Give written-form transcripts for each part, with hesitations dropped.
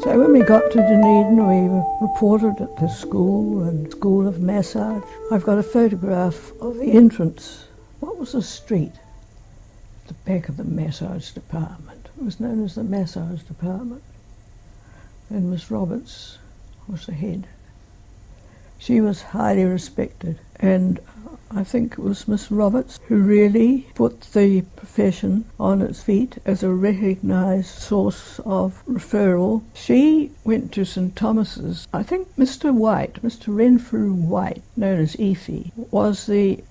So when we got to Dunedin, we were reported at the school and School of Massage. I've got a photograph of the entrance. What was the street? The back of the massage department. It was known as the massage department. And Miss Roberts was the head. She was highly respected, and I think it was Miss Roberts who really put the profession on its feet as a recognised source of referral. She went to St Thomas's. I think Mr White, Mr Renfrew White, known as Efi, was the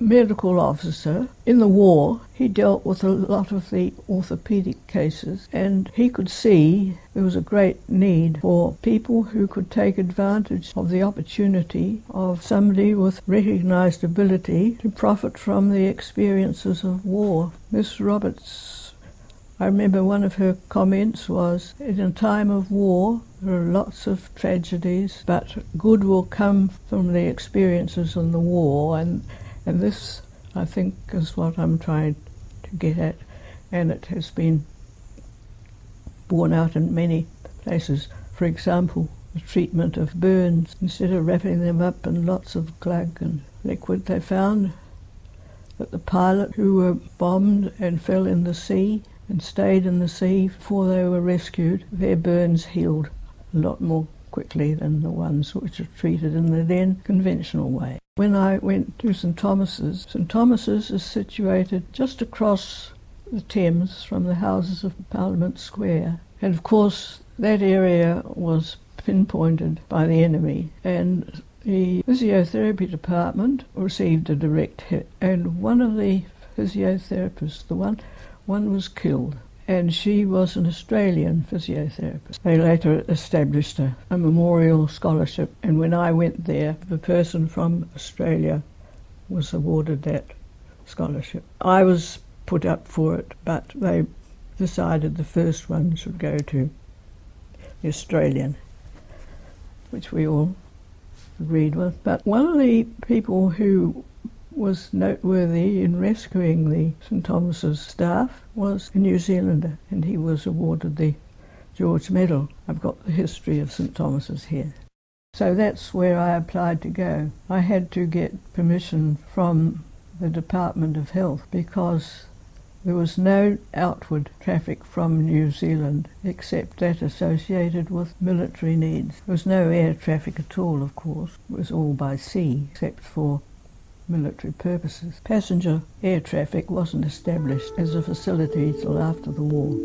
medical officer. In the war, he dealt with a lot of the orthopaedic cases, and he could see there was a great need for people who could take advantage of the opportunity of somebody with recognised ability to profit from the experiences of war. Miss Roberts, I remember one of her comments was, in a time of war, there are lots of tragedies, but good will come from the experiences in the war, and this, I think, is what I'm trying to get at, and it has been borne out in many places. For example, the treatment of burns. Instead of wrapping them up in lots of glug and liquid, they found that the pilot who were bombed and fell in the sea and stayed in the sea before they were rescued, their burns healed a lot more quickly than the ones which are treated in the then conventional way. When I went to St Thomas's is situated just across the Thames from the Houses of Parliament Square, and of course that area was pinpointed by the enemy, and the physiotherapy department received a direct hit, and one of the physiotherapists, one was killed. And she was an Australian physiotherapist. They later established a memorial scholarship, and when I went there, the person from Australia was awarded that scholarship. I was put up for it, but they decided the first one should go to the Australian, which we all agreed with. But one of the people who was noteworthy in rescuing the St Thomas's staff was a New Zealander, and he was awarded the George Medal. I've got the history of St Thomas's here. So that's where I applied to go. I had to get permission from the Department of Health because there was no outward traffic from New Zealand except that associated with military needs. There was no air traffic at all, of course. It was all by sea, except for military purposes. Passenger air traffic wasn't established as a facility till after the war.